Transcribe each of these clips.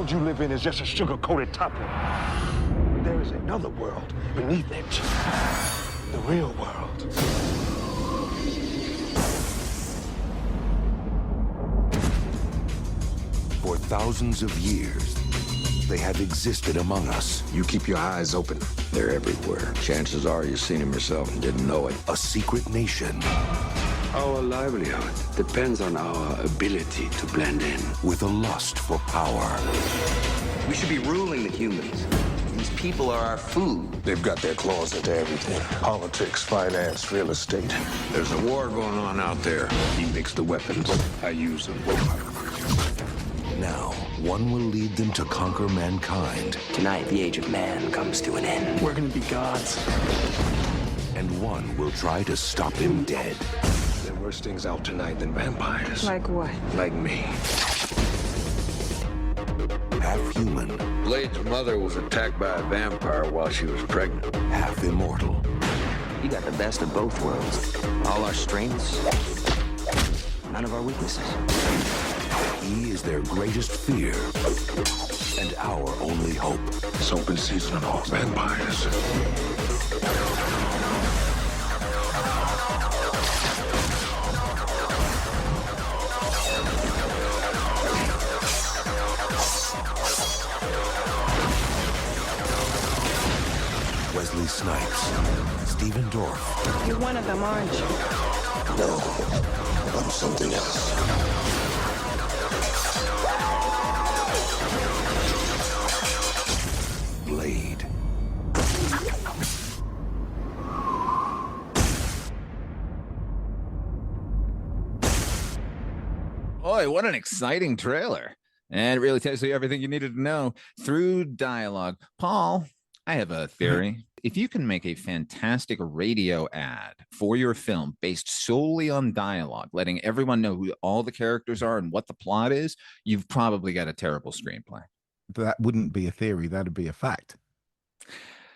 world you live in is just a sugar-coated topping. There is another world beneath it. The real world. For thousands of years, they have existed among us. You keep your eyes open. They're everywhere. Chances are you've seen them yourself and didn't know it. A secret nation. Our livelihood depends on our ability to blend in. With a lust for power. We should be ruling the humans. These people are our food. They've got their claws into everything. Politics, finance, real estate. There's a war going on out there. He makes the weapons. I use them. Now, one will lead them to conquer mankind. Tonight, the age of man comes to an end. We're gonna be gods. And one will try to stop him dead. There are worse things out tonight than vampires. Like what? Like me. Half human. Blade's mother was attacked by a vampire while she was pregnant. Half immortal. You got the best of both worlds. All our strengths, none of our weaknesses. He is their greatest fear and our only hope. It's open season on all vampires. Wesley Snipes, Stephen Dorff. You're one of them, aren't you? No, I'm something else. Blade. Boy, what an exciting trailer. And it really tells you everything you needed to know through dialogue. Paul, I have a theory. If you can make a fantastic radio ad for your film based solely on dialogue, letting everyone know who all the characters are and what the plot is, you've probably got a terrible screenplay. That wouldn't be a theory. That'd be a fact.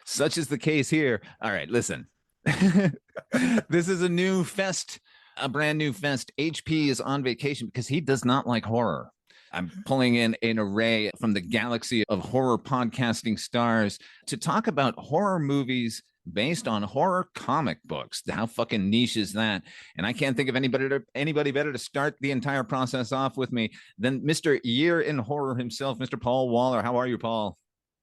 Such is the case here. All right, listen. This is a new fest, a brand new fest. HP is on vacation because he does not like horror. I'm pulling in an array from the galaxy of horror podcasting stars to talk about horror movies based on horror comic books. How fucking niche is that? And I can't think of anybody better to start the entire process off with me than Mr. Year in Horror himself, Mr. Paul Waller. How are you, Paul?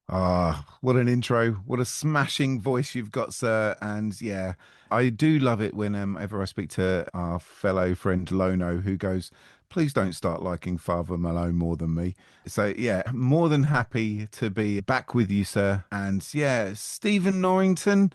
What an intro. What a smashing voice you've got, sir. And yeah, I do love it whenever I speak to our fellow friend Lono, who goes, please don't start liking Father Malone more than me. So yeah, more than happy to be back with you, sir. And yeah, Stephen Norrington,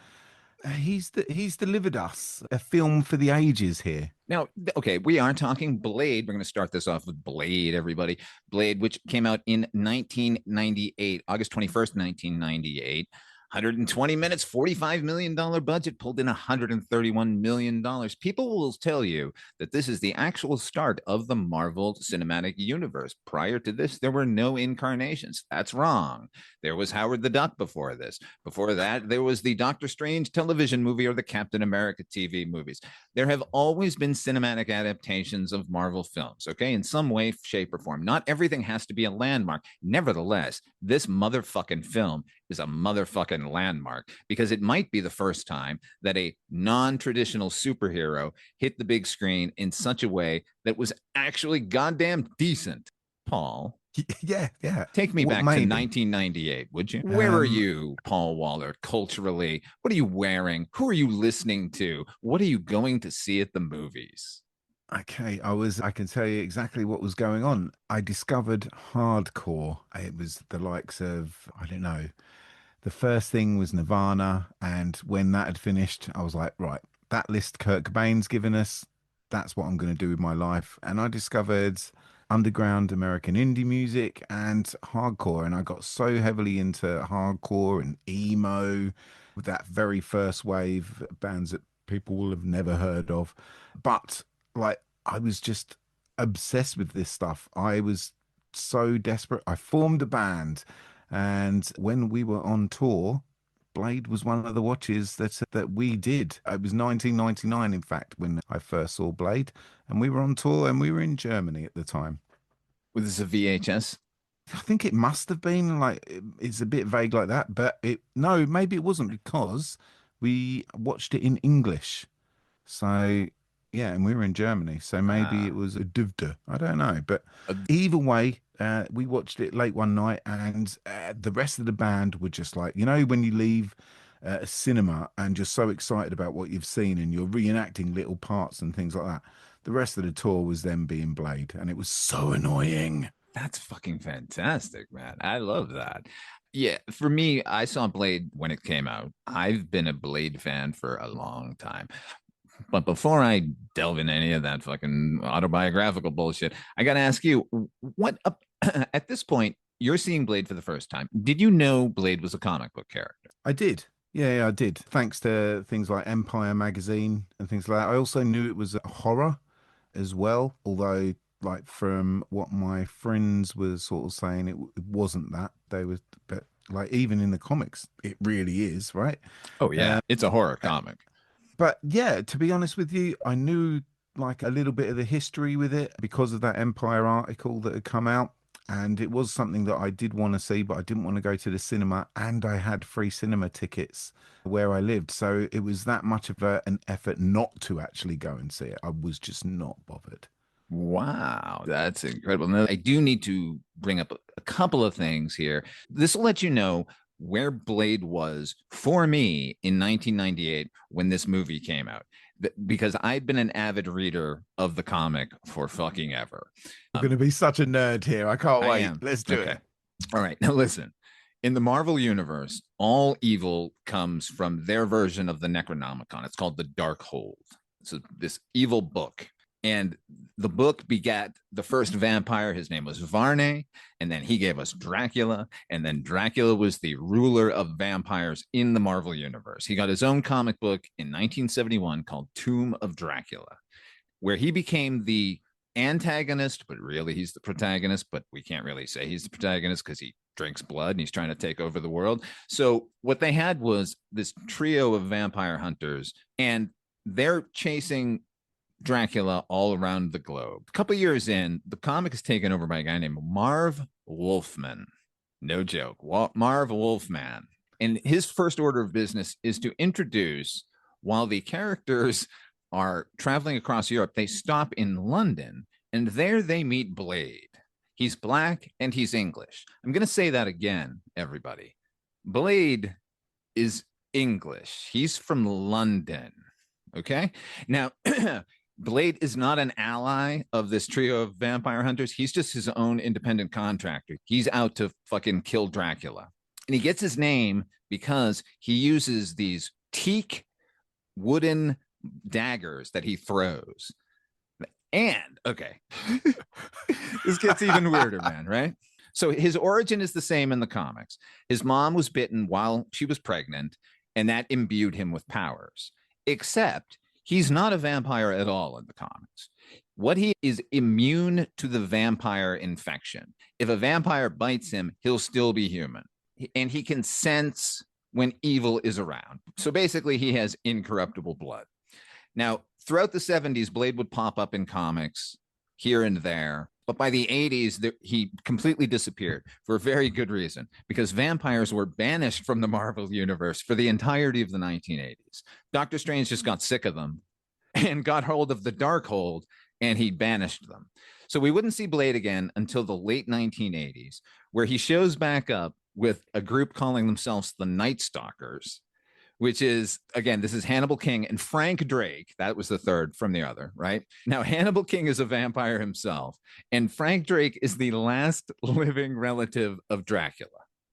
he's delivered us a film for the ages here. Now, okay, we are talking Blade. We're going to start this off with Blade, everybody. Blade, which came out in 1998, August 21st, 1998. 120 minutes, $45 million budget, pulled in $131 million. People will tell you that this is the actual start of the Marvel Cinematic Universe. Prior to this, there were no incarnations. That's wrong. There was Howard the Duck before this. Before that, there was the Doctor Strange television movie or the Captain America TV movies. There have always been cinematic adaptations of Marvel films, okay, in some way, shape, or form. Not everything has to be a landmark. Nevertheless, this motherfucking film is a motherfucking landmark because it might be the first time that a non-traditional superhero hit the big screen in such a way that was actually goddamn decent. Paul, Yeah. take me back to 1998, would you? Where are you, Paul Waller, culturally? What are you wearing? Who are you listening to? What are you going to see at the movies? Okay, I can tell you exactly what was going on. I discovered hardcore. It was the likes of, I don't know, the first thing was Nirvana, and when that had finished, I was like, right, that list Kurt Cobain's given us, that's what I'm going to do with my life. And I discovered underground American indie music and hardcore, and I got so heavily into hardcore and emo with that very first wave bands that people will have never heard of. But like, I was just obsessed with this stuff. I was so desperate. I formed a band, and when we were on tour, Blade was one of the watches that we did. It was 1999, in fact, when I first saw Blade, and we were on tour, and we were in Germany at the time. Was this a VHS? I think it must have been like it's a bit vague like that, but it no, maybe it wasn't because we watched it in English. So yeah, and we were in Germany, so maybe it Ah, was a duvda. I don't know, but uh, either way, we watched it late one night, and the rest of the band were just like, you know, when you leave a cinema and you're so excited about what you've seen and you're reenacting little parts and things like that. The rest of the tour was them being Blade, and it was so annoying. that's fucking fantastic, man. I love that. Yeah, for me, I saw Blade when it came out. I've been a Blade fan for a long time. But before I delve into any of that fucking autobiographical bullshit, I got to ask you, what up at this point, you're seeing Blade for the first time. Did you know Blade was a comic book character? I did. Yeah, I did. Thanks to things like Empire magazine and things like that. I also knew it was a horror as well, although like from what my friends were sort of saying, it wasn't that. They were, but like even in the comics, it really is, right? Oh yeah, Uh, it's a horror comic. but yeah, to be honest with you, I knew like a little bit of the history with it because of that Empire article that had come out. And it was something that I did want to see, but I didn't want to go to the cinema. And I had free cinema tickets where I lived. So it was that much of an effort not to actually go and see it. I was just not bothered. Wow, that's incredible. Now, I do need to bring up a couple of things here. This will let you know where Blade was for me in 1998 when this movie came out, because I'd been an avid reader of the comic for fucking ever. I'm going to be such a nerd here. I can't I wait. am. Let's do Okay. it. All right. Now, listen. In the Marvel universe, all evil comes from their version of the Necronomicon. It's called the Dark Hold. So this evil book. And the book begat the first vampire. His name was Varney. And then he gave us Dracula. And then Dracula was the ruler of vampires in the Marvel universe. He got his own comic book in 1971 called Tomb of Dracula, where he became the antagonist, but really he's the protagonist. But we can't really say he's the protagonist because he drinks blood and he's trying to take over the world. So what they had was this trio of vampire hunters, and they're chasing Dracula all around the globe. A couple years in, the comic is taken over by a guy named Marv Wolfman. No joke. Marv Wolfman. And his first order of business is to introduce, while the characters are traveling across Europe, they stop in London, and there they meet Blade. He's black and he's English. I'm going to say that again, everybody. Blade is English. He's from London. Okay. Now, Blade is not an ally of this trio of vampire hunters. He's just his own independent contractor. He's out to fucking kill Dracula. And he gets his name because he uses these teak wooden daggers that he throws. And okay, this gets even weirder, man, right? So his origin is the same in the comics. His mom was bitten while she was pregnant, and that imbued him with powers, except he's not a vampire at all in the comics. What he is immune to the vampire infection. If a vampire bites him, he'll still be human. And he can sense when evil is around. So basically, he has incorruptible blood. Now, throughout the 70s, Blade would pop up in comics here and there. But by the 80s, he completely disappeared for a very good reason, because vampires were banished from the Marvel universe for the entirety of the 1980s. Doctor Strange just got sick of them and got hold of the Dark Hold, and he banished them. So we wouldn't see Blade again until the late 1980s, where he shows back up with a group calling themselves the Night Stalkers, which is, again, this is Hannibal King and Frank Drake. That was the third from the other, right? Now, Hannibal King is a vampire himself, and Frank Drake is the last living relative of Dracula.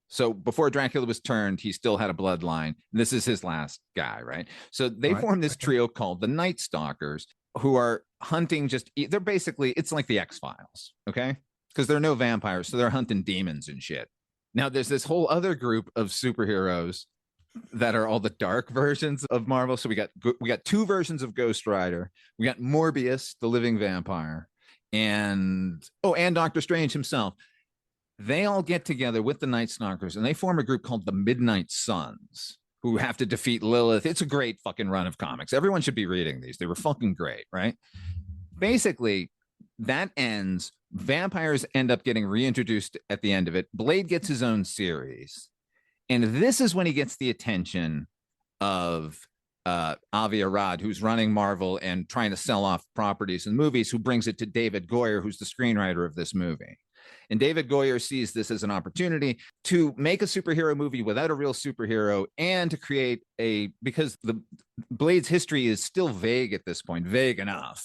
So before Dracula was turned, he still had a bloodline. This is his last guy, right? So they formed this trio called the Night Stalkers, who are hunting they're basically, it's like the X-Files, okay? Because there are no vampires, so they're hunting demons and shit. Now, there's this whole other group of superheroes that are all the dark versions of Marvel. So we got two versions of Ghost Rider. We got Morbius, the living vampire, and Doctor Strange himself. They all get together with the Night Stalkers and they form a group called the Midnight Suns, who have to defeat Lilith. It's a great fucking run of comics. Everyone should be reading these. They were fucking great, right? Basically, that ends. Vampires end up getting reintroduced at the end of it. Blade gets his own series. And this is when he gets the attention of Avi Arad, who's running Marvel and trying to sell off properties and movies, who brings it to David Goyer, who's the screenwriter of this movie. And David Goyer sees this as an opportunity to make a superhero movie without a real superhero and to create because the Blade's history is still vague at this point, vague enough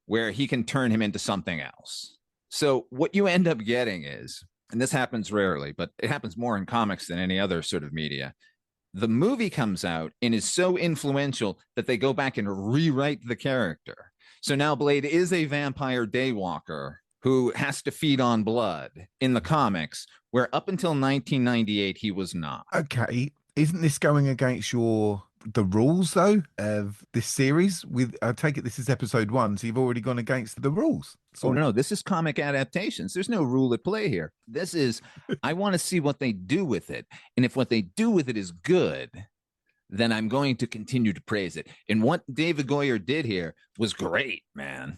where he can turn him into something else. So what you end up getting is, and this happens rarely, but it happens more in comics than any other sort of media, the movie comes out and is so influential that they go back and rewrite the character. So now Blade is a vampire daywalker who has to feed on blood in the comics, where up until 1998, he was not. Okay. Isn't this going against the rules though of this series? I take it this is episode 1, so you've already gone against the rules. Oh no, this is comic adaptations. There's no rule at play here. This is, I want to see what they do with it. And if what they do with it is good, then I'm going to continue to praise it. And what David Goyer did here was great, man,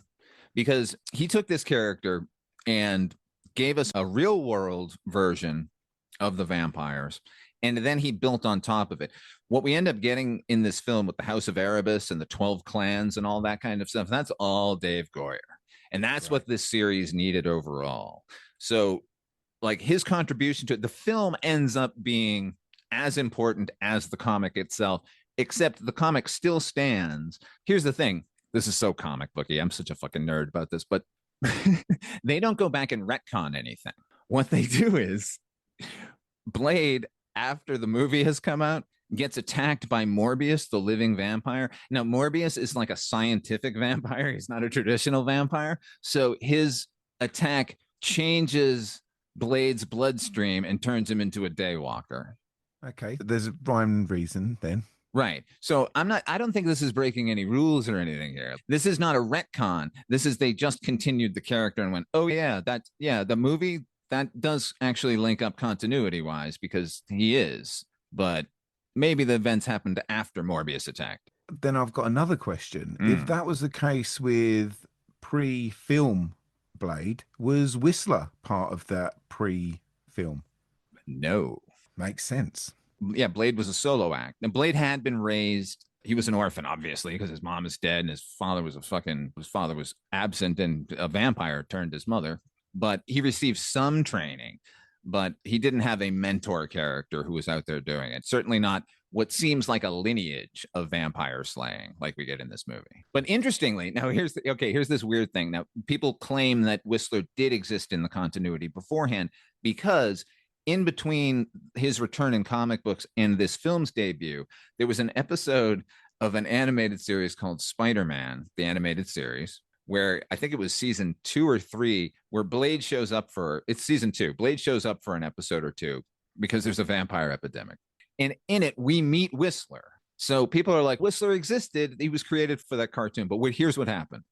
because he took this character and gave us a real world version of the vampires. And then he built on top of it. What we end up getting in this film with the House of Erebus and the 12 clans and all that kind of stuff, that's all Dave Goyer. And that's what this series needed overall. So, like, his contribution to it, the film ends up being as important as the comic itself, except the comic still stands. Here's the thing. This is so comic booky. I'm such a fucking nerd about this, but they don't go back and retcon anything. What they do is Blade, after the movie has come out, gets attacked by Morbius, the living vampire. Now, Morbius is like a scientific vampire. He's not a traditional vampire. So his attack changes Blade's bloodstream and turns him into a daywalker. Okay. There's a rhyme and reason then. Right. So I don't think this is breaking any rules or anything here. This is not a retcon. This is, they just continued the character and went, oh yeah, the movie, that does actually link up continuity wise because he is, but maybe the events happened after Morbius attacked. Then I've got another question. If that was the case with pre-film Blade, was Whistler part of that pre-film? No. Makes sense. Yeah, Blade was a solo act. And Blade had been raised, he was an orphan, obviously, because his mom is dead and his father was absent and a vampire turned his mother. But he received some training, but he didn't have a mentor character who was out there doing it. Certainly not what seems like a lineage of vampire slaying like we get in this movie. But interestingly, now here's this weird thing. Now, people claim that Whistler did exist in the continuity beforehand because in between his return in comic books and this film's debut, there was an episode of an animated series called Spider-Man, the animated series, where I think it was season 2 or 3, where Blade shows up it's season 2. Blade shows up for an episode or two because there's a vampire epidemic. And in it, we meet Whistler. So people are like, Whistler existed. He was created for that cartoon. But here's what happened.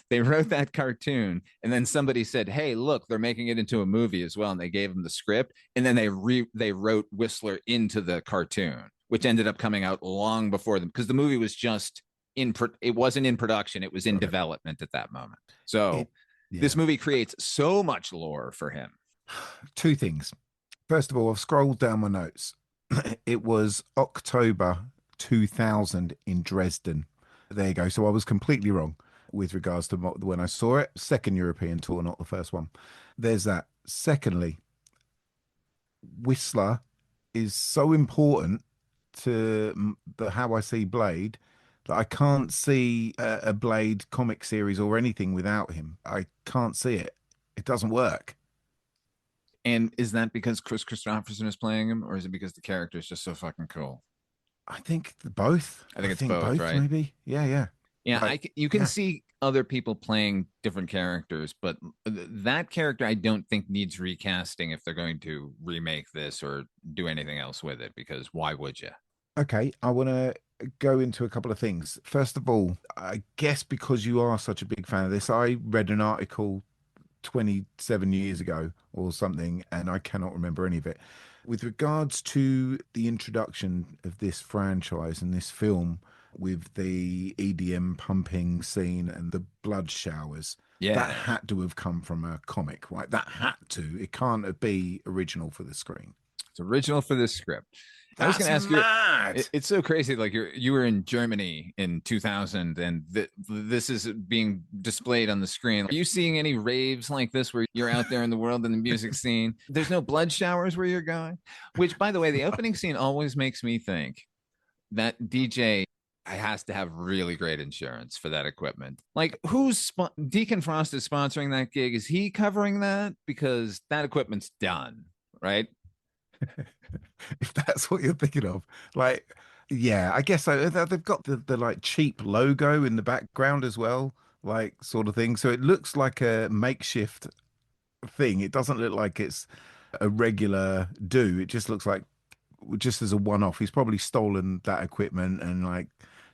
They wrote that cartoon, and then somebody said, hey, look, they're making it into a movie as well. And they gave him the script. And then they wrote Whistler into the cartoon, which ended up coming out long before them because the movie was just it wasn't in production. It was in development at that moment. So this movie creates so much lore for him. 2 things. First of all, I've scrolled down my notes. It was October 2000 in Dresden. There you go. So I was completely wrong with regards to when I saw it. Second European tour, not the first one. There's that. Secondly, Whistler is so important to how I see Blade that I can't see a Blade comic series or anything without him. I can't see it. It doesn't work. And is that because Chris Christopherson is playing him, or is it because the character is just so fucking cool? I think both. I think it's both, right? Maybe. Yeah. Yeah, you can see other people playing different characters, but that character I don't think needs recasting if they're going to remake this or do anything else with it, because why would you? Okay, I want to go into a couple of things. First of all, I guess because you are such a big fan of this, I read an article 27 years ago or something, and I cannot remember any of it. With regards to the introduction of this franchise and this film with the EDM pumping scene and the blood showers. Yeah. That had to have come from a comic, right? That had to. It can't be original for the screen. It's original for this script. I was That's going to ask mad. you, it's so crazy. Like you were in Germany in 2000 and this is being displayed on the screen. Are you seeing any raves like this where you're out there in the world in the music scene? There's no blood showers where you're going, which by the way, the opening scene always makes me think that DJ has to have really great insurance for that equipment. Like Deacon Frost is sponsoring that gig. Is he covering that? Because that equipment's done, right? If that's what you're thinking of, like, yeah, I guess so. They've got the like cheap logo in the background as well, like sort of thing. So it looks like a makeshift thing. It doesn't look like it's a regular do. It just looks like just as a one-off. He's probably stolen that equipment and like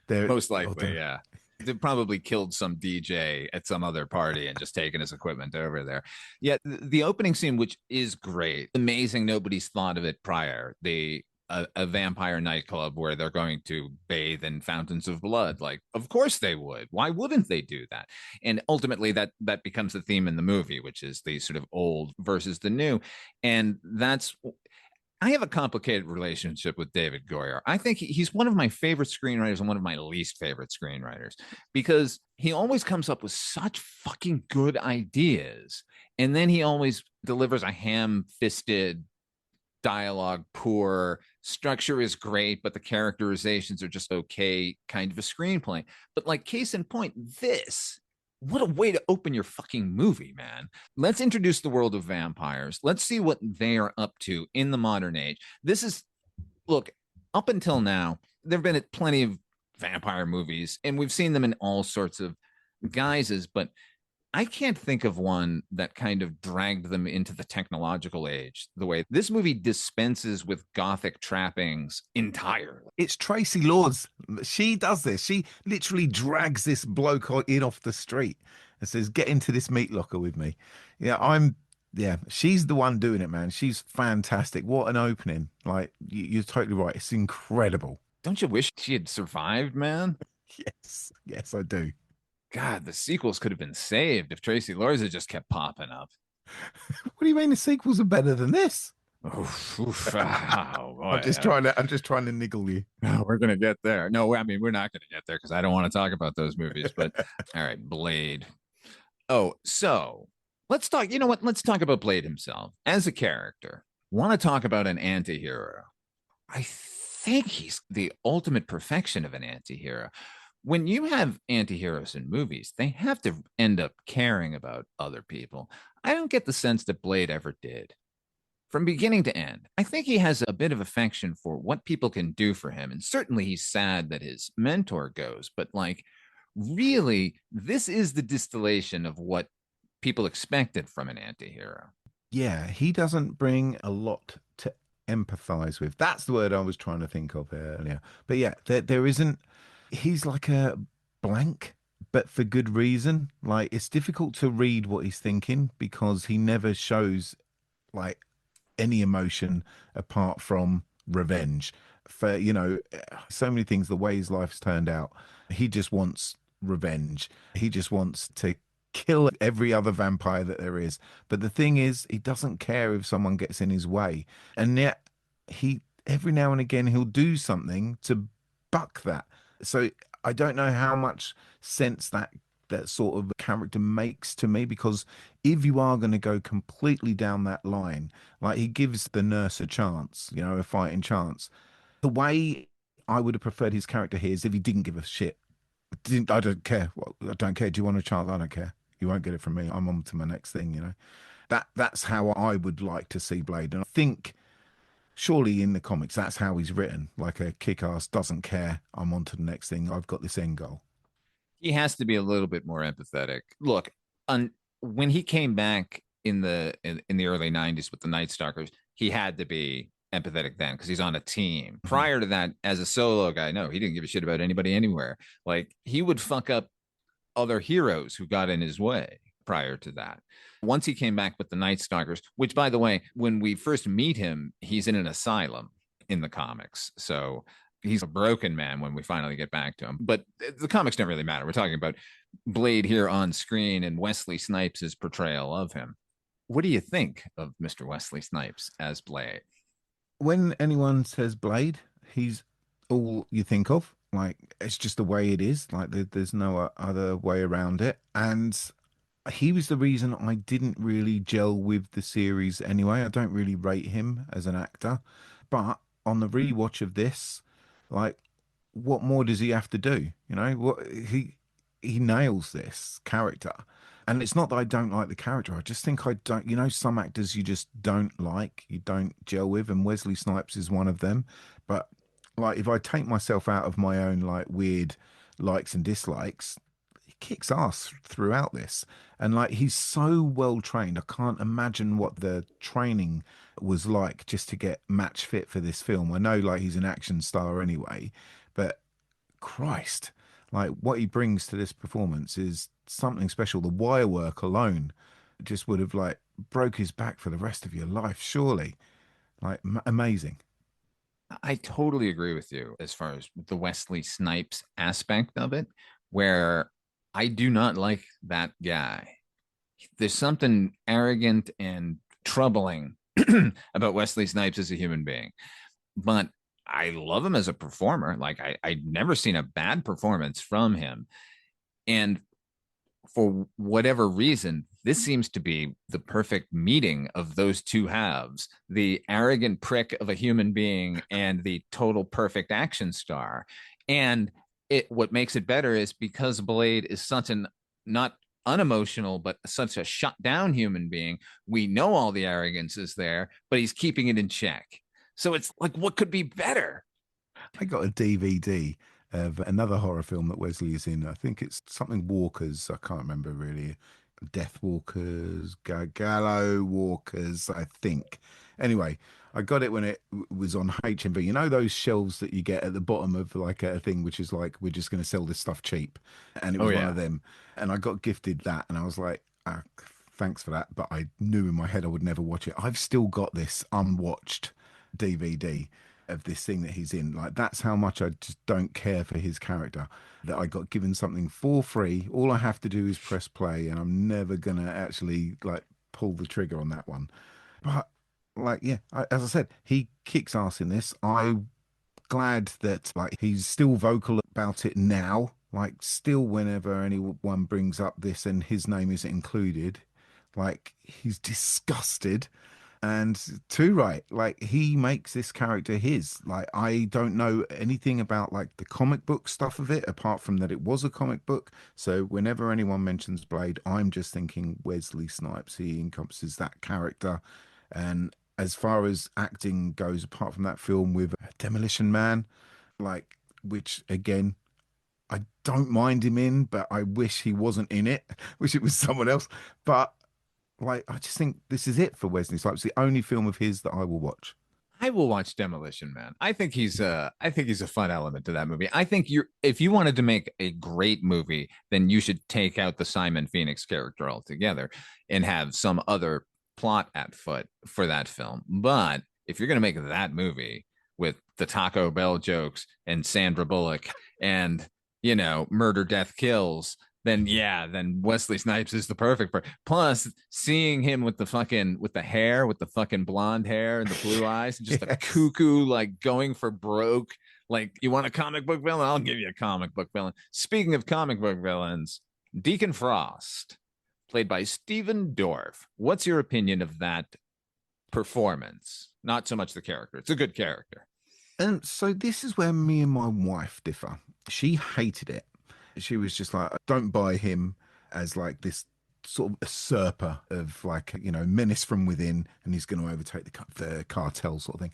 they're Most likely, yeah. They probably killed some DJ at some other party and just taken his equipment over there. Yeah, the opening scene, which is great, amazing. Nobody's thought of it prior. A vampire nightclub where they're going to bathe in fountains of blood. Like, of course they would. Why wouldn't they do that? And ultimately, that becomes the theme in the movie, which is the sort of old versus the new. And I have a complicated relationship with David Goyer. I think he's one of my favorite screenwriters and one of my least favorite screenwriters because he always comes up with such fucking good ideas. And then he always delivers a ham-fisted dialogue, poor structure is great, but the characterizations are just okay kind of a screenplay. But like case in point, what a way to open your fucking movie, man. Let's introduce the world of vampires. Let's see what they are up to in the modern age. Look, up until now, there have been plenty of vampire movies, and we've seen them in all sorts of guises, but I can't think of one that kind of dragged them into the technological age the way this movie dispenses with gothic trappings entirely. It's Tracy Lords. She does this. She literally drags this bloke in off the street and says, "Get into this meat locker with me." Yeah, she's the one doing it, man. She's fantastic. What an opening. Like, you're totally right. It's incredible. Don't you wish she had survived, man? Yes, I do. God, the sequels could have been saved if Tracy Lords had just kept popping up. What do you mean the sequels are better than this? Oof. Oh, boy. I'm just trying to niggle you. We're gonna get there. No, I mean we're not gonna get there because I don't want to talk about those movies. But all right, Blade. Oh, so let's talk. You know what? Let's talk about Blade himself as a character. Want to talk about an anti-hero? I think he's the ultimate perfection of an anti-hero. When you have anti-heroes in movies, they have to end up caring about other people. I don't get the sense that Blade ever did. From beginning to end, I think he has a bit of affection for what people can do for him. And certainly he's sad that his mentor goes, but like, really, this is the distillation of what people expected from an anti-hero. Yeah, he doesn't bring a lot to empathize with. That's the word I was trying to think of earlier. But yeah, there isn't, he's like a blank, but for good reason. Like, it's difficult to read what he's thinking because he never shows like any emotion apart from revenge for, so many things, the way his life's turned out. He just wants revenge. He just wants to kill every other vampire that there is. But the thing is, he doesn't care if someone gets in his way. And yet he, every now and again, he'll do something to buck that. So I don't know how much sense that sort of character makes to me, because if you are going to go completely down that line, like he gives the nurse a chance, a fighting chance. The way I would have preferred his character here is if he didn't give a shit. I don't care. Well, I don't care. Do you want a chance? I don't care. You won't get it from me. I'm on to my next thing, That's how I would like to see Blade. And I think surely in the comics, that's how he's written. Like a kick-ass, doesn't care. I'm on to the next thing. I've got this end goal. He has to be a little bit more empathetic. Look, when he came back in the early 90s with the Night Stalkers, he had to be empathetic then because he's on a team. Prior to that, as a solo guy, no, he didn't give a shit about anybody anywhere. Like, he would fuck up other heroes who got in his way prior to that. Once he came back with the Night Stalkers, which, by the way, when we first meet him, he's in an asylum in the comics. So he's a broken man when we finally get back to him. But the comics don't really matter. We're talking about Blade here on screen and Wesley Snipes' portrayal of him. What do you think of Mr. Wesley Snipes as Blade? When anyone says Blade, he's all you think of. Like it's just the way it is. Like there's no other way around it. And he was the reason I didn't really gel with the series anyway. I don't really rate him as an actor, but on the rewatch of this, like, what more does he have to do? You know, what he nails this character. And it's not that I don't like the character. I just think I don't, you know, some actors you just don't like, you don't gel with, and Wesley Snipes is one of them. But like if I take myself out of my own like weird likes and dislikes, he kicks ass throughout this. And like he's so well trained. I can't imagine what the training was like just to get match fit for this film. I know like he's an action star anyway, but Christ, like what he brings to this performance is something special. The wire work alone just would have like broke his back for the rest of your life, surely. Like amazing. I totally agree with you as far as the Wesley Snipes aspect of it, where I do not like that guy. There's something arrogant and troubling about Wesley Snipes as a human being, but I love him as a performer. Like I'd never seen a bad performance from him. And for whatever reason, this seems to be the perfect meeting of those two halves, the arrogant prick of a human being and the total perfect action star. And what makes it better is because Blade is such an not unemotional, but such a shut down human being, we know all the arrogance is there, but he's keeping it in check. So it's like, what could be better? I got a DVD of another horror film that Wesley is in. I think it's something Walkers. I can't remember really. Death Walkers, Gallow Walkers, I think. Anyway, I got it when it was on HMV. You know those shelves that you get at the bottom of like a thing, which is like we're just going to sell this stuff cheap, and it Oh was one yeah. of them. And I got gifted that, and I was like, ah, thanks for that. But I knew in my head I would never watch it. I've still got this unwatched DVD of this thing that he's in. Like that's how much I just don't care for his character. That I got given something for free. All I have to do is press play, and I'm never gonna actually like pull the trigger on that one. But like, yeah, as I said, he kicks ass in this. I'm glad that like he's still vocal about it now. Like, still, whenever anyone brings up this and his name isn't included, like he's disgusted and too right. Like he makes this character his. Like I don't know anything about like the comic book stuff of it apart from that it was a comic book. So whenever anyone mentions Blade, I'm just thinking Wesley Snipes. He encompasses that character. And as far as acting goes, apart from that film with Demolition Man, like which again I don't mind him in, but I wish he wasn't in it. Wish it was someone else. But like, I just think this is it for Wesley Snipes. The only film of his that I will watch. I will watch Demolition Man. I think he's a fun element to that movie. I think you're if you wanted to make a great movie, then you should take out the Simon Phoenix character altogether and have some other plot at foot for that film. But if you're going to make that movie with the Taco Bell jokes and Sandra Bullock and murder, death, kills, then yeah, then Wesley Snipes is the perfect part. Plus, seeing him with the fucking blonde hair and the blue eyes, and just a Yes. cuckoo like going for broke. Like, you want a comic book villain? I'll give you a comic book villain. Speaking of comic book villains, Deacon Frost, played by Stephen Dorff. What's your opinion of that performance? Not so much the character. It's a good character. And so this is where me and my wife differ. She hated it. She was just like, don't buy him as like this sort of usurper of like, menace from within, and he's going to overtake the cartel sort of thing.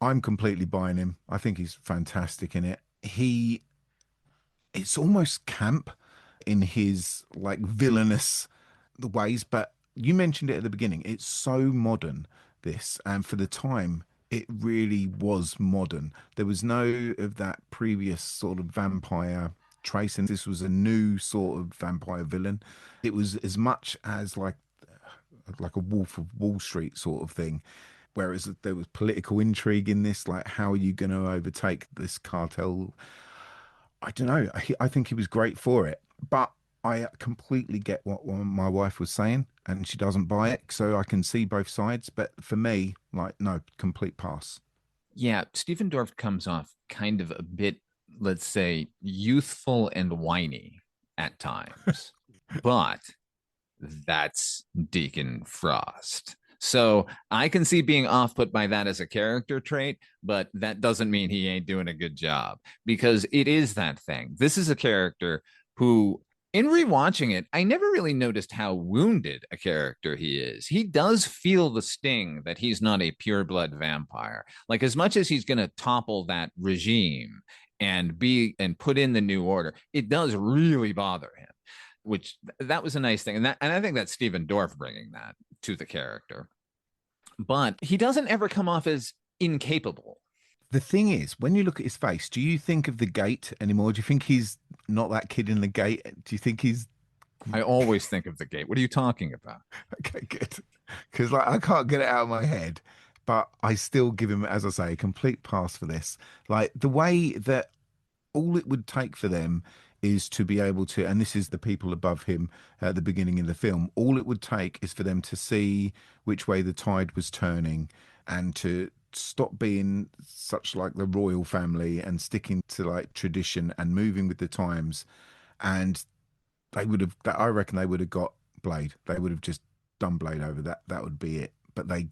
I'm completely buying him. I think he's fantastic in it. It's almost camp in his like villainous ways, but you mentioned it at the beginning. It's so modern, this, and for the time, it really was modern. There was no of that previous sort of vampire trace, and this was a new sort of vampire villain. It was as much as like a Wolf of Wall Street sort of thing, whereas there was political intrigue in this. Like, how are you going to overtake this cartel? I don't know. I think he was great for it, but I completely get what my wife was saying, and she doesn't buy it. So I can see both sides. But for me, like, no, complete pass. Yeah, Stephen Dorff comes off kind of a bit, let's say, youthful and whiny at times, but that's Deacon Frost. So I can see being off put by that as a character trait, but that doesn't mean he ain't doing a good job because it is that thing. This is a character who, in rewatching it, I never really noticed how wounded a character he is. He does feel the sting that he's not a pureblood vampire. Like, as much as he's going to topple that regime and put in the new order, it does really bother him, which that was a nice thing. And I think that's Stephen Dorff bringing that to the character. But he doesn't ever come off as incapable. The thing is, when you look at his face, do you think of the Gate anymore? Do you think he's not that kid in the Gate? Do you think he's I always think of the Gate. What are you talking about? okay? Good, because like I can't get it out of my head, but I still give him, as I say, a complete pass for this. Like the way that all it would take for them is to be able to, and this is the people above him at the beginning of the film, all it would take is for them to see which way the tide was turning and to stop being such like the royal family and sticking to like tradition and moving with the times. And they would have, I reckon they would have got Blade. They would have just done Blade over that. That would be it. But they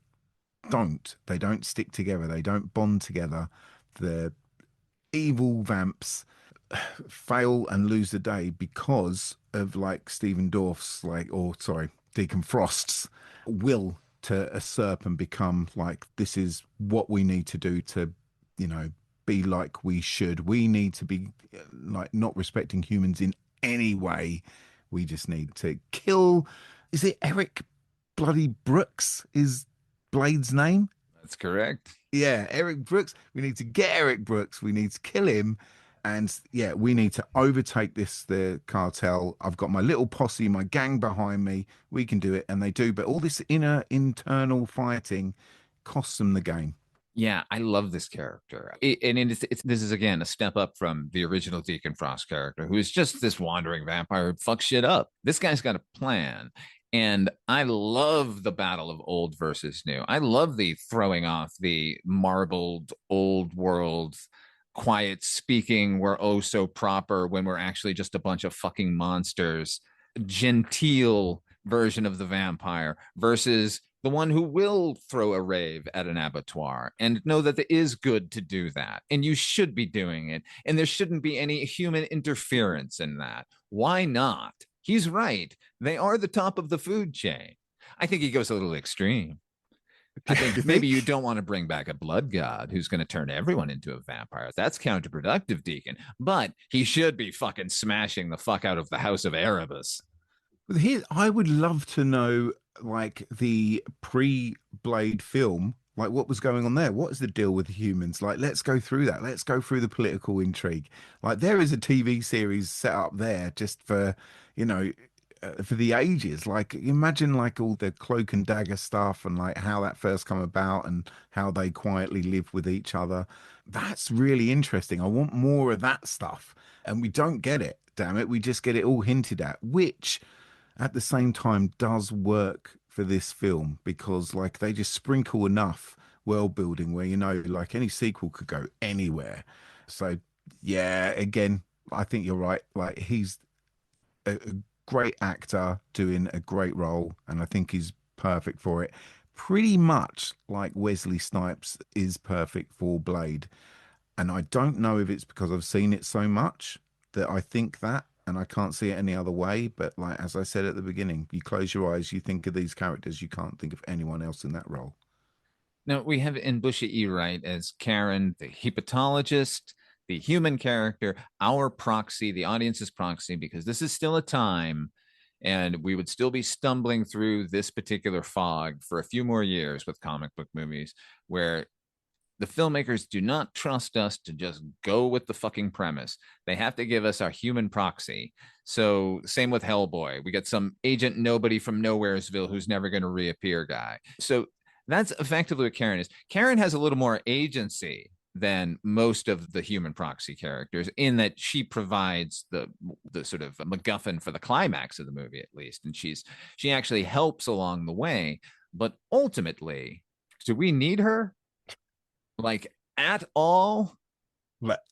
don't stick together. They don't bond together. The evil vamps fail and lose the day because of like Stephen Dorff's like, or sorry, Deacon Frost's will to usurp and become like, this is what we need to do to, you know, be like we should. We need to be like not respecting humans in any way. We just need to kill. Is it Eric bloody Brooks? Is Blade's name? That's correct. Yeah, Eric Brooks. We need to get Eric Brooks. We need to kill him. And yeah, we need to overtake the cartel. I've got my little posse, my gang behind me. We can do it. And they do. But all this internal fighting costs them the game. Yeah, I love this character. This is, again, a step up from the original Deacon Frost character, who is just this wandering vampire who fucks shit up. This guy's got a plan. And I love the battle of old versus new. I love the throwing off the marbled old world quiet speaking, we're oh so proper when we're actually just a bunch of fucking monsters, genteel version of the vampire versus the one who will throw a rave at an abattoir and know that it is good to do that. And you should be doing it. And there shouldn't be any human interference in that. Why not? He's right. They are the top of the food chain. I think he goes a little extreme. I think maybe you don't want to bring back a blood god who's going to turn everyone into a vampire. That's counterproductive, Deacon. But he should be fucking smashing the fuck out of the House of Erebus. Here, I would love to know, like, the pre-Blade film, like, what was going on there? What is the deal with the humans? Like, let's go through that. Let's go through the political intrigue. Like, there is a TV series set up there just for, you know, for the ages. Like, imagine like all the cloak and dagger stuff and like how that first come about and how they quietly live with each other. That's really interesting. I want more of that stuff, and we don't get it. Damn it, we just get it all hinted at, which at the same time does work for this film because like they just sprinkle enough world building where, you know, like any sequel could go anywhere. So yeah, again, I think you're right. Like he's a great actor doing a great role, and I think he's perfect for it. Pretty much like Wesley Snipes is perfect for Blade. And I don't know if it's because I've seen it so much that I think that, and I can't see it any other way. But like, as I said at the beginning, you close your eyes, you think of these characters, you can't think of anyone else in that role. Now, we have in Bushy E. Wright as Karen, the hepatologist, the human character, our proxy, the audience's proxy, because this is still a time and we would still be stumbling through this particular fog for a few more years with comic book movies where the filmmakers do not trust us to just go with the fucking premise. They have to give us our human proxy. So same with Hellboy. We get some agent nobody from Nowheresville who's never going to reappear guy. So That's effectively what Karen is. Karen has a little more agency than most of the human proxy characters in that she provides the sort of MacGuffin for the climax of the movie, at least. And she actually helps along the way. But ultimately, do we need her? Like at all?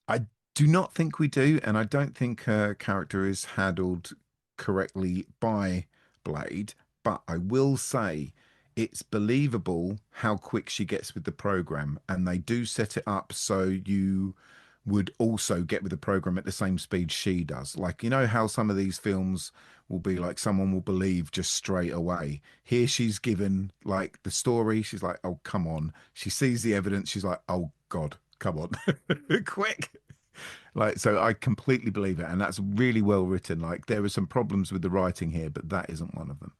I do not think we do, and I don't think her character is handled correctly by Blade. But I will say it's believable how quick she gets with the program, and they do set it up so you would also get with the program at the same speed she does. Like, you know how some of these films will be like someone will believe just straight away. Here she's given like the story, she's like, oh come on. She sees the evidence, she's like, oh God, come on, quick. Like, so I completely believe it, and that's really well written. Like, there were some problems with the writing here, but that isn't one of them.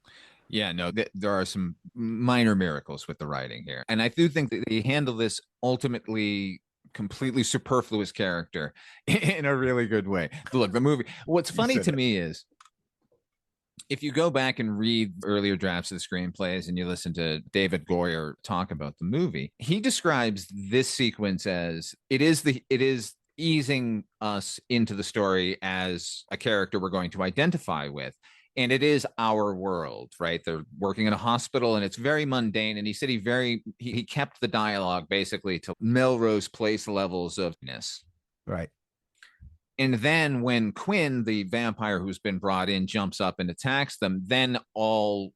Yeah, no, there are some minor miracles with the writing here. And I do think that they handle this ultimately completely superfluous character in a really good way. Look, the movie, what's funny to me is if you go back and read earlier drafts of the screenplays and you listen to David Goyer talk about the movie, he describes this sequence as it is easing us into the story as a character we're going to identify with. And it is our world, right? They're working in a hospital and it's very mundane. And he said he kept the dialogue basically to Melrose Place levels of ness. Right. And then when Quinn, the vampire who's been brought in, jumps up and attacks them, then all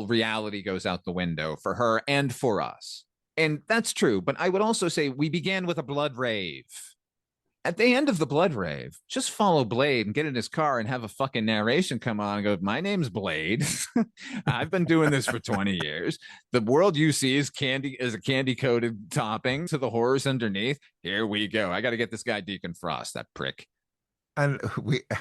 reality goes out the window for her and for us. And that's true. But I would also say we began with a blood rave. At the end of the blood rave, just follow Blade and get in his car and have a fucking narration come on and go, my name's Blade. I've been doing this for 20 years. The world you see is a candy coated topping to the horrors underneath. Here we go. I got to get this guy Deacon Frost, that prick. And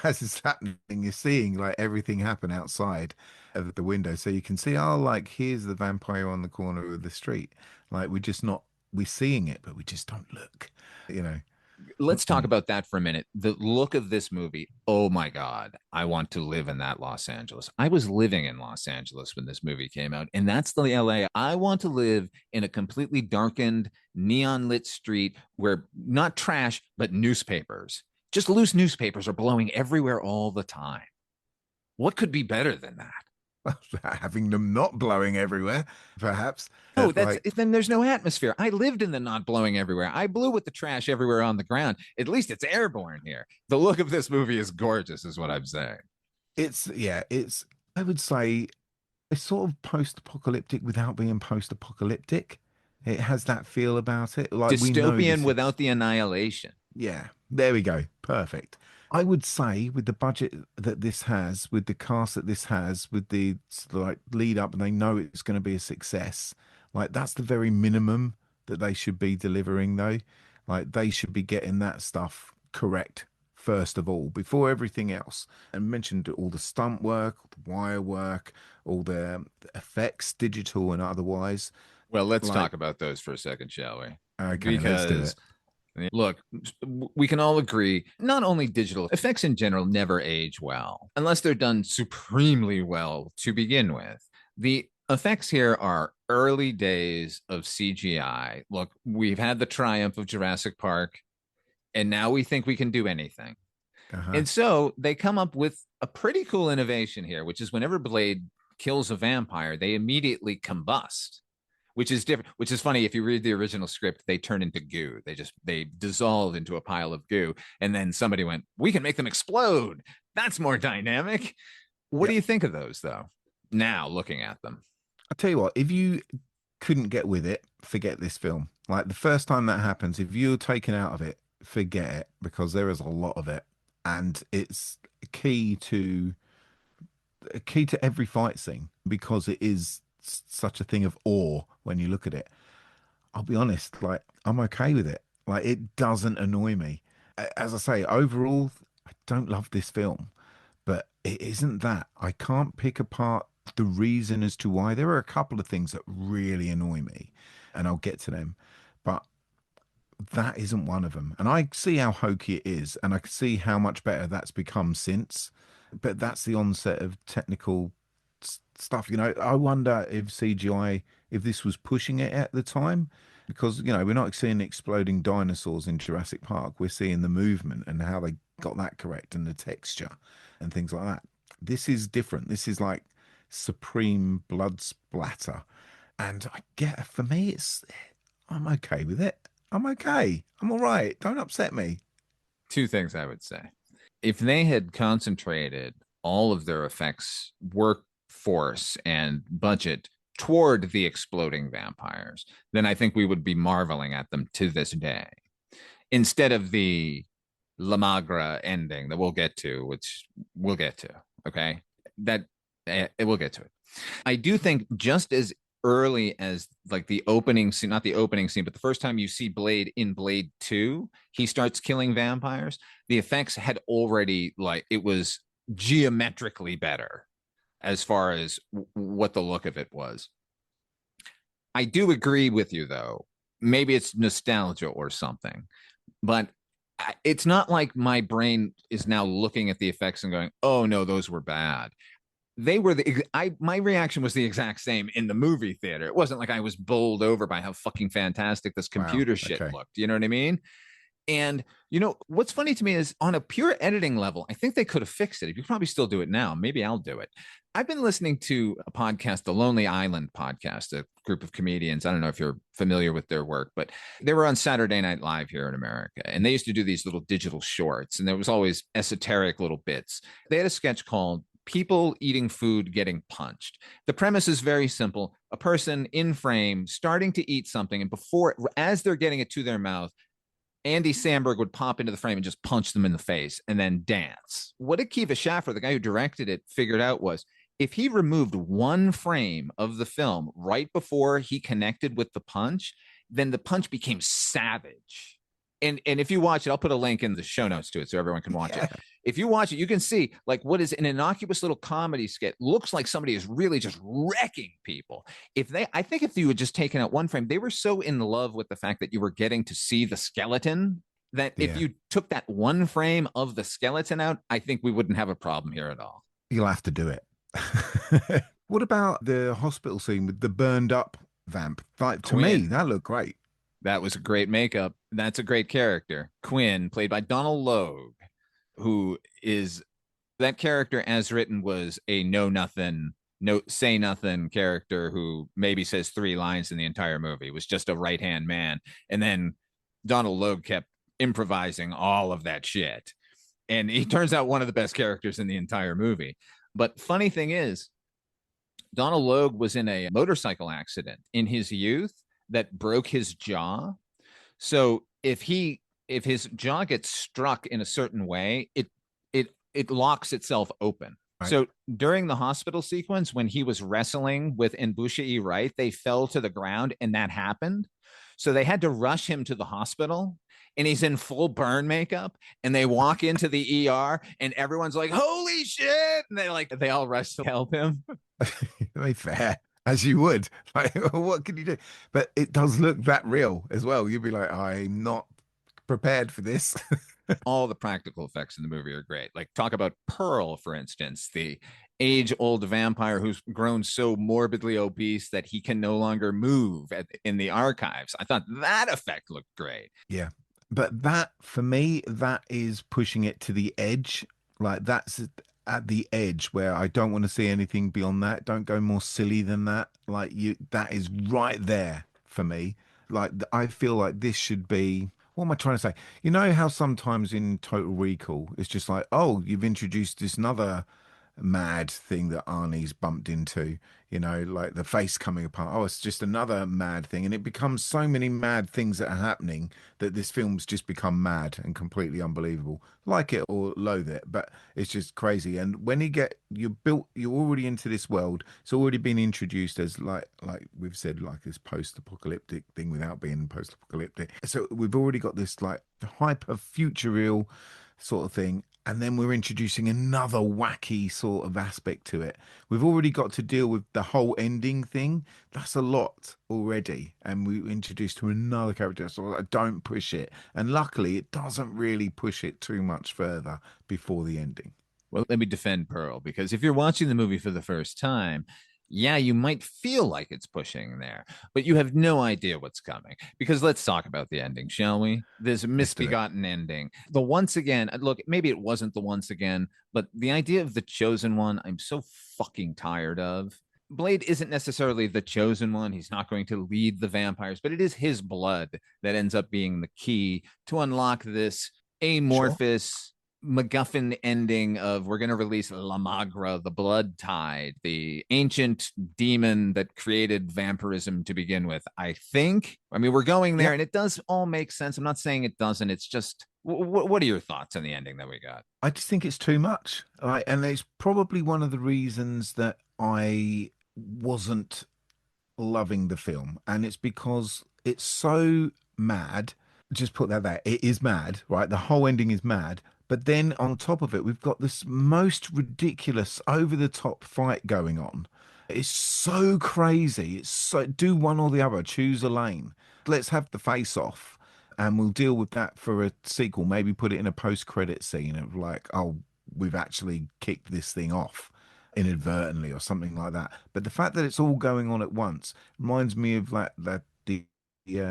as it's happening, you're seeing like everything happen outside of the window. So you can see, oh, like here's the vampire on the corner of the street. Like we're seeing it, but we just don't look, you know. Let's talk about that for a minute. The look of this movie. Oh my God. I want to live in that Los Angeles. I was living in Los Angeles when this movie came out, and that's the LA. I want to live in a completely darkened, neon lit street where not trash, but newspapers, just loose newspapers are blowing everywhere all the time. What could be better than that? Having them not blowing everywhere, perhaps. No, then there's no atmosphere. I lived in the not blowing everywhere. I blew with the trash everywhere on the ground. At least it's airborne here. The look of this movie is gorgeous, is what I'm saying. I would say it's sort of post-apocalyptic without being post-apocalyptic. It has that feel about it. Like dystopian without the annihilation. Yeah, there we go. Perfect. I would say with the budget that this has, with the cast that this has, with the like lead up, and they know it's going to be a success. Like that's the very minimum that they should be delivering, though. Like they should be getting that stuff correct first of all, before everything else. And mentioned all the stunt work, the wire work, all the effects, digital and otherwise. Well, let's talk about those for a second, shall we? Okay, let's do it. Look, we can all agree, not only digital effects in general never age well, unless they're done supremely well to begin with. The effects here are early days of CGI. Look, we've had the triumph of Jurassic Park, and now we think we can do anything. And so they come up with a pretty cool innovation here, which is whenever Blade kills a vampire, they immediately combust. Which is different, which is funny. If you read the original script, they turn into goo. They dissolve into a pile of goo. And then somebody went, we can make them explode. That's more dynamic. What do you think of those, though, now looking at them? I'll tell you what, if you couldn't get with it, forget this film. Like the first time that happens, if you're taken out of it, forget it, because there is a lot of it. And it's key to every fight scene, because it is such a thing of awe when you look at it. I'll be honest, like I'm okay with it. Like it doesn't annoy me. As I say, overall, I don't love this film, but it isn't that. I can't pick apart the reason as to why. There are a couple of things that really annoy me, and I'll get to them, but that isn't one of them. And I see how hokey it is, and I can see how much better that's become since, but that's the onset of technical stuff. You know, I wonder if CGI if this was pushing it at the time, because we're not seeing exploding dinosaurs in Jurassic Park. We're seeing the movement and how they got that correct and the texture and things like that. This is different. This is like supreme blood splatter. And I get, for me, I'm okay with it. I'm okay. I'm all right. Don't upset me. Two things I would say. If they had concentrated all of their effects workforce and budget toward the exploding vampires, then I think we would be marveling at them to this day. Instead of the Lamagra ending that we'll get to, which we'll get to, okay? That we'll get to it. I do think just as early as like the opening scene, not the opening scene, but the first time you see Blade in Blade 2, he starts killing vampires. The effects had already, like, it was geometrically better as far as what the look of it was. I do agree with you, though. Maybe it's nostalgia or something, but it's not like my brain is now looking at the effects and going, oh no, those were bad. They were my reaction was the exact same in the movie theater. It wasn't like I was bowled over by how fucking fantastic this computer shit looked. You know what I mean? And what's funny to me is on a pure editing level, I think they could have fixed it. You could probably still do it now. Maybe I'll do it. I've been listening to a podcast, the Lonely Island podcast, a group of comedians. I don't know if you're familiar with their work, but they were on Saturday Night Live here in America. And they used to do these little digital shorts. And there was always esoteric little bits. They had a sketch called People Eating Food Getting Punched. The premise is very simple. A person in frame starting to eat something, and as they're getting it to their mouth, Andy Samberg would pop into the frame and just punch them in the face and then dance. What Akiva Schaffer, the guy who directed it, figured out was if he removed one frame of the film right before he connected with the punch, then the punch became savage. And if you watch it, I'll put a link in the show notes to it so everyone can watch it. If you watch it, you can see like what is an innocuous little comedy skit looks like somebody is really just wrecking people. I think if you had just taken out one frame, they were so in love with the fact that you were getting to see the skeleton that if you took that one frame of the skeleton out, I think we wouldn't have a problem here at all. You'll have to do it. What about the hospital scene with the burned up vamp? Like, to me, that looked great. That was a great makeup. That's a great character. Quinn, played by Donald Logue, who is that character as written was a say nothing character who maybe says 3 lines in the entire movie. It was just a right-hand man. And then Donald Logue kept improvising all of that shit. And he turns out one of the best characters in the entire movie. But funny thing is, Donald Logue was in a motorcycle accident in his youth that broke his jaw. So if his jaw gets struck in a certain way, it locks itself open. Right. So during the hospital sequence, when he was wrestling with N'Busha Wright, they fell to the ground and that happened. So they had to rush him to the hospital and he's in full burn makeup and they walk into the ER and everyone's like, holy shit. And they all rush to help him. Very fair. As you would. Like, what can you do? But it does look that real as well. You'd be like, I'm not prepared for this. All the practical effects in the movie are great. Like, talk about Pearl, for instance, the age-old vampire who's grown so morbidly obese that he can no longer move in the archives. I thought that effect looked great. Yeah. But that, for me, that is pushing it to the edge. Like, that's at the edge where I don't want to see anything beyond that. Don't go more silly than that. Like, that is right there for me. Like, I feel like this should be, what am I trying to say? You know how sometimes in Total Recall, it's just like, oh, you've introduced this another mad thing that Arnie's bumped into, like the face coming apart. Oh, it's just another mad thing. And it becomes so many mad things that are happening that this film's just become mad and completely unbelievable. Like it or loathe it, but it's just crazy. And when you're already into this world, it's already been introduced as like we've said, like this post-apocalyptic thing without being post-apocalyptic. So we've already got this like hyper future real sort of thing. And then we're introducing another wacky sort of aspect to it. We've already got to deal with the whole ending thing. That's a lot already. And we introduced to another character. So I don't push it. And luckily, it doesn't really push it too much further before the ending. Well, let me defend Pearl, because if you're watching the movie for the first time, yeah, you might feel like it's pushing there, but you have no idea what's coming. Because let's talk about the ending, shall we? This Let's do it. misbegotten ending. The once again, look, maybe it wasn't the once again, but the idea of the chosen one, I'm so fucking tired of. Blade isn't necessarily the chosen one. He's not going to lead the vampires, but it is his blood that ends up being the key to unlock this Sure. amorphous MacGuffin ending of we're going to release La Magra, the blood tide, the ancient demon that created vampirism to begin with. I think. I mean, we're going there, Yeah. and it does all make sense. I'm not saying it doesn't. It's just, what are your thoughts on the ending that we got? I just think it's too much. And it's probably one of the reasons that I wasn't loving the film. And it's because it's so mad. Just put that there. It is mad, right? The whole ending is mad. But then on top of it, we've got this most ridiculous, over the top fight going on. It's so crazy. It's so, do one or the other, choose a lane. Let's have the face off and we'll deal with that for a sequel. Maybe put it in a post-credit scene of like, oh, we've actually kicked this thing off inadvertently or something like that. But the fact that it's all going on at once reminds me of like the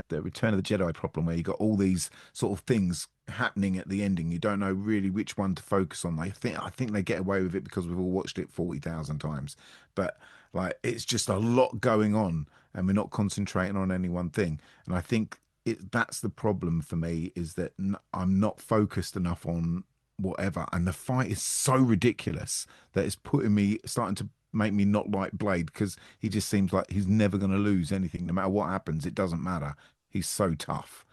Return of the Jedi problem, where you got all these sort of things happening at the ending. You don't know really which one to focus on. I think they get away with it because we've all watched it 40,000 times. But like it's just a lot going on and we're not concentrating on any one thing. And I think that's the problem for me, is that I'm not focused enough on whatever. And the fight is so ridiculous that it's starting to make me not like Blade, because he just seems like he's never going to lose anything. No matter what happens, it doesn't matter. He's so tough.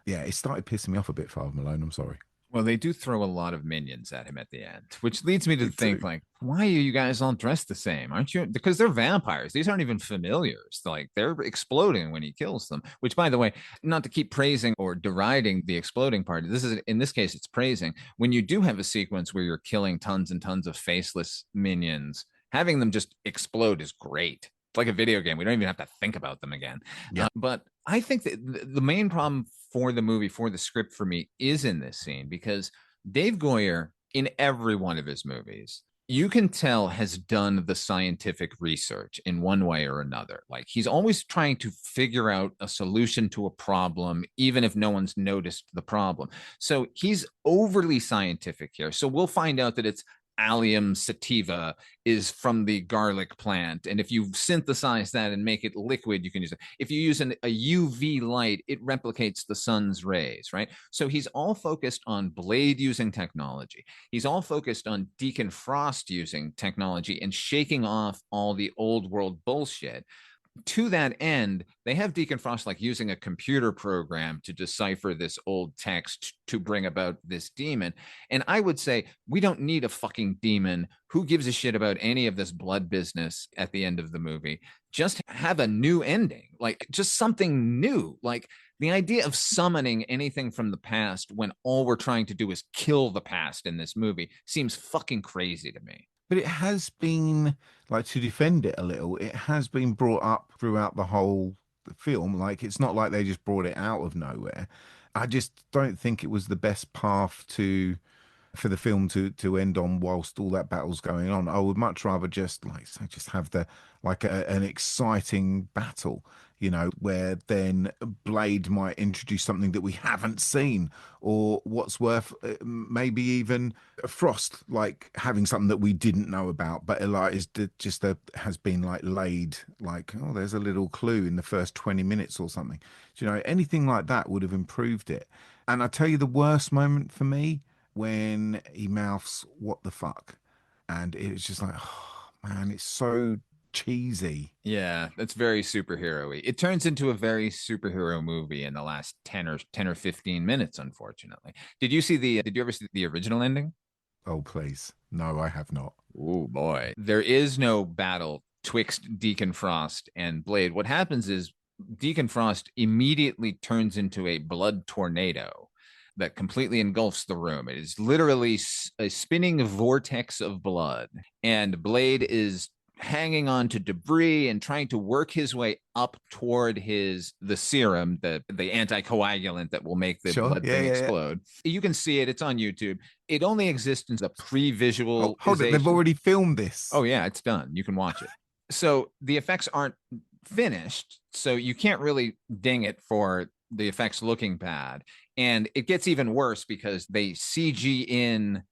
Yeah, it started pissing me off a bit, Father Malone. I'm sorry. Well, they do throw a lot of minions at him at the end, which leads me to Me think, too. like, why are you guys all dressed the same? Aren't you? Because they're vampires. These aren't even familiars. Like, they're exploding when he kills them. Which, by the way, not to keep praising or deriding the exploding part. This is, in this case, it's praising. When you do have a sequence where you're killing tons and tons of faceless minions, having them just explode is great. It's like a video game. We don't even have to think about them again. Yeah. But I think that the main problem for the movie, for the script for me, is in this scene, because Dave Goyer, in every one of his movies, you can tell has done the scientific research in one way or another. Like, he's always trying to figure out a solution to a problem, even if no one's noticed the problem. So he's overly scientific here. So we'll find out that it's allium sativa is from the garlic plant, and if you synthesize that and make it liquid, you can use it. If you use a UV light, it replicates the sun's rays, right? So he's all focused on Blade using technology. He's all focused on Deacon Frost using technology and shaking off all the old world bullshit. To that end, they have Deacon Frost like using a computer program to decipher this old text to bring about this demon. And I would say we don't need a fucking demon. Who gives a shit about any of this blood business at the end of the movie? Just have a new ending, like just something new. Like, the idea of summoning anything from the past when all we're trying to do is kill the past in this movie seems fucking crazy to me. But it has been, like, to defend it a little, it has been brought up throughout the whole film. Like, it's not like they just brought it out of nowhere. I just don't think it was the best path to for the film to end on whilst all that battle's going on. I would much rather just, like, say, just have the like an exciting battle, where then Blade might introduce something that we haven't seen, or what's worth, maybe even Frost like having something that we didn't know about, but like is just has been like laid, like, oh, there's a little clue in the first 20 minutes or something. Anything like that would have improved it. And I tell you, the worst moment for me, when he mouths "what the fuck," and it's just like, oh man, it's so cheesy. Yeah, that's very superhero-y. It turns into a very superhero movie in the last 10 or 15 minutes, unfortunately. Did you ever see the original ending? Oh, please. No, I have not. Oh boy. There is no battle twixt Deacon Frost and Blade. What happens is Deacon Frost immediately turns into a blood tornado that completely engulfs the room. It is literally a spinning vortex of blood, and Blade is hanging on to debris and trying to work his way up toward the serum, the anticoagulant that will make the Sure. blood Yeah, thing yeah, yeah. explode. You can see it. It's on YouTube. It only exists in the Oh, hold it. They've pre-visualization. already filmed this. Oh yeah, it's done. You can watch it. So the effects aren't finished, so you can't really ding it for the effects looking bad. And it gets even worse because they CG in,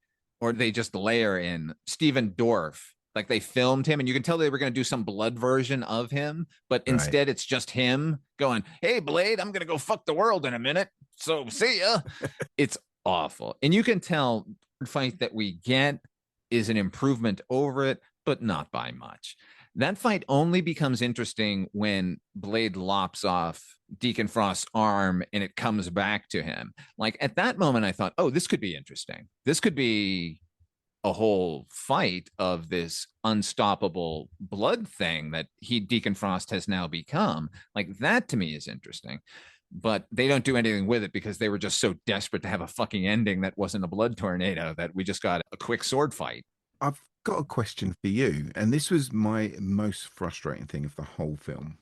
or they just layer in Stephen Dorff. Like they filmed him, and you can tell they were going to do some blood version of him, but Right. instead it's just him going, "Hey, Blade, I'm going to go fuck the world in a minute. So see ya." It's awful. And you can tell the fight that we get is an improvement over it, but not by much. That fight only becomes interesting when Blade lops off Deacon Frost's arm and it comes back to him. Like at that moment, I thought, oh, this could be interesting. This could be a whole fight of this unstoppable blood thing that Deacon Frost has now become. Like that to me is interesting. But they don't do anything with it because they were just so desperate to have a fucking ending that wasn't a blood tornado that we just got a quick sword fight. I've got a question for you, and this was my most frustrating thing of the whole film.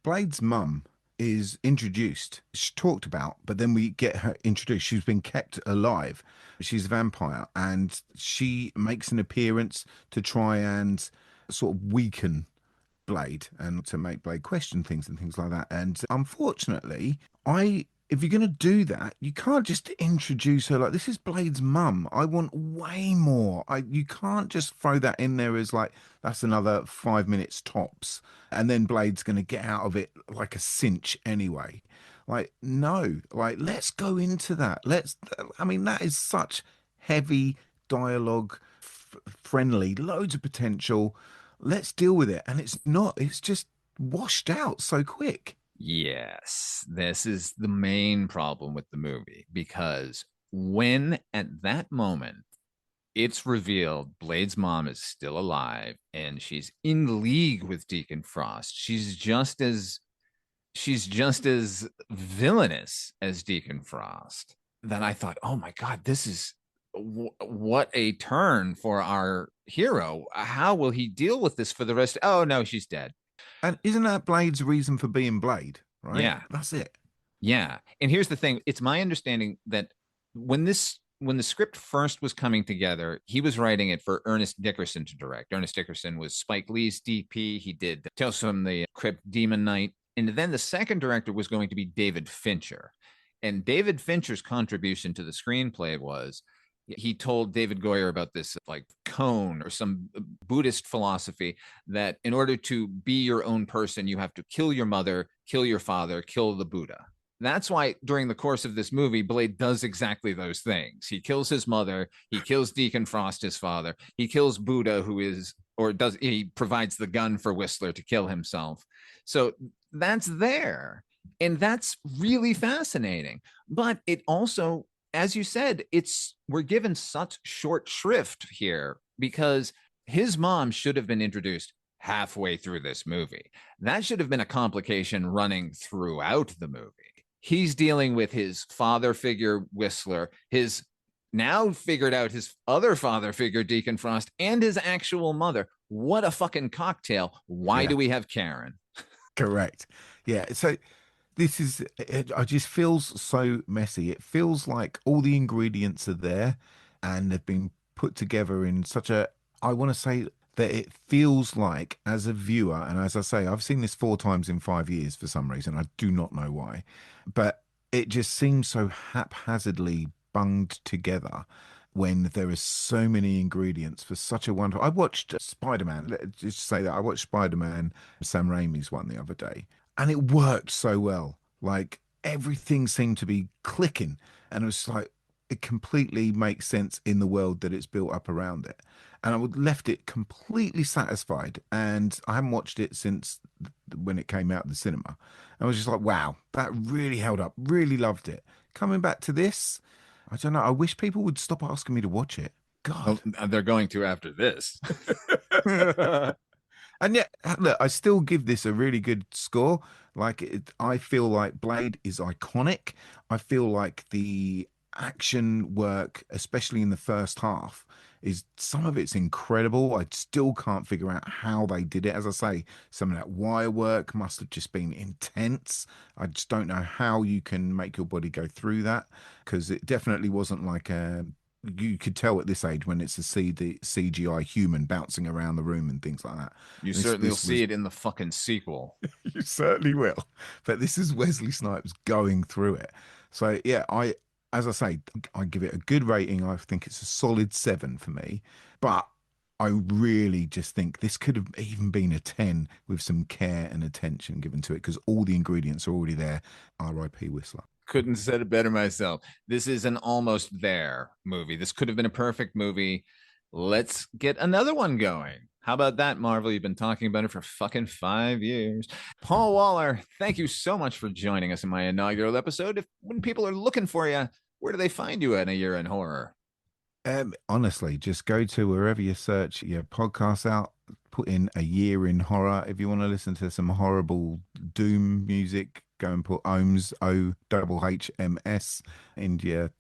Blade's mum is introduced, she's talked about, but then we get her introduced. She's been kept alive. She's a vampire, and she makes an appearance to try and sort of weaken Blade and to make Blade question things and things like that. And unfortunately, if you're going to do that, you can't just introduce her like this is Blade's mum. I want way more. You can't just throw that in there as like that's another 5 minutes tops, and then Blade's going to get out of it like a cinch anyway. Like no, like let's go into that. I mean, that is such heavy dialogue, friendly, loads of potential. Let's deal with it, and it's not. It's just washed out so quick. Yes, this is the main problem with the movie because when at that moment it's revealed Blade's mom is still alive and she's in league with Deacon Frost, she's just as villainous as Deacon Frost. That I thought, oh my God, this is what a turn for our hero. How will he deal with this for the rest? Oh no, she's dead. And isn't that Blade's reason for being Blade? Right? Yeah. That's it. Yeah. And here's the thing. It's my understanding that when the script first was coming together, he was writing it for Ernest Dickerson to direct. Ernest Dickerson was Spike Lee's DP. He did Tales from the Crypt, Demon Knight. And then the second director was going to be David Fincher. And David Fincher's contribution to the screenplay was he told David Goyer about this like cone or some Buddhist philosophy that in order to be your own person, you have to kill your mother, kill your father, kill the Buddha. That's why during the course of this movie, Blade does exactly those things. He kills his mother, he kills Deacon Frost, his father, he kills Buddha, he provides the gun for Whistler to kill himself. So that's there. And that's really fascinating. But it also, as you said, we're given such short shrift here because his mom should have been introduced halfway through this movie. That should have been a complication running throughout the movie. He's dealing with his father figure, Whistler, his now figured out his other father figure, Deacon Frost, and his actual mother. What a fucking cocktail. Why do we have Karen? Correct. Yeah. So it just feels so messy. It feels like all the ingredients are there and they've been put together in such a, I want to say that it feels like as a viewer, and as I say, I've seen this 4 times in 5 years for some reason. I do not know why, but it just seems so haphazardly bunged together when there are so many ingredients for such a wonderful. I watched Spider-Man. Let's just say that I watched Spider-Man, Sam Raimi's one the other day, and it worked so well. Like everything seemed to be clicking, and it was like it completely makes sense in the world that it's built up around it. And I would left it completely satisfied. And I haven't watched it since when it came out of the cinema. I was just like, wow, that really held up. Really loved it. Coming back to this, I don't know. I wish people would stop asking me to watch it. God. Well, they're going to after this. And yet, look, I still give this a really good score. I feel like Blade is iconic. I feel like the action work, especially in the first half, is some of it's incredible. I still can't figure out how they did it. As I say, some of that wire work must have just been intense. I just don't know how you can make your body go through that because it definitely wasn't like you could tell at this age when it's the CGI human bouncing around the room and things like that. You This- certainly will this see was- it in the fucking sequel. You certainly will. But this is Wesley Snipes going through it. So yeah, as I say, I give it a good rating. I think it's a solid 7 for me. But I really just think this could have even been a 10 with some care and attention given to it because all the ingredients are already there. R.I.P. Whistler. Couldn't have said it better myself. This is an almost there movie. This could have been a perfect movie. Let's get another one going. How about that, Marvel? You've been talking about it for fucking 5 years. Paul Waller, thank you so much for joining us in my inaugural episode. When people are looking for you, where do they find you at A Year in Horror? Honestly, just go to wherever you search your podcasts out, put in A Year in Horror. If you want to listen to some horrible doom music, go and put Ohms, OHHMS, in your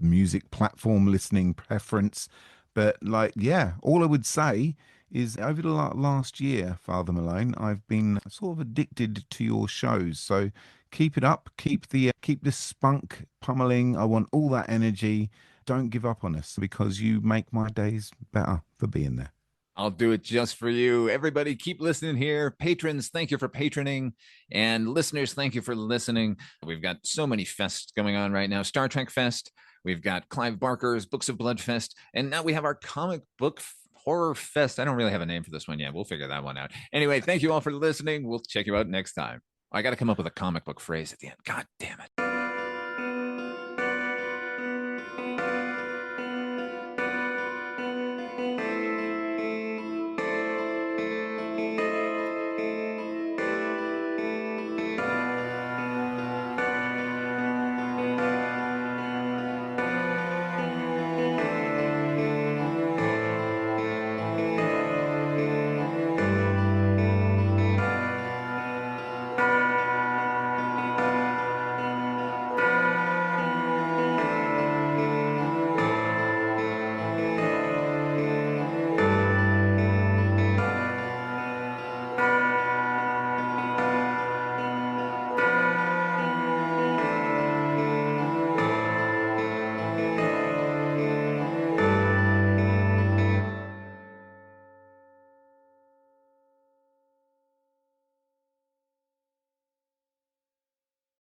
music platform listening preference. But like, yeah, all I would say is over the last year, Father Malone, I've been sort of addicted to your shows. So keep it up, keep the spunk pummeling. I want all that energy. Don't give up on us because you make my days better for being there. I'll do it just for you. Everybody, keep listening here. Patrons, thank you for patroning. And listeners, thank you for listening. We've got so many fests going on right now. Star Trek Fest. We've got Clive Barker's Books of Blood Fest. And now we have our comic book horror fest. I don't really have a name for this one yet. We'll figure that one out. Anyway, thank you all for listening. We'll check you out next time. I got to come up with a comic book phrase at the end. God damn it.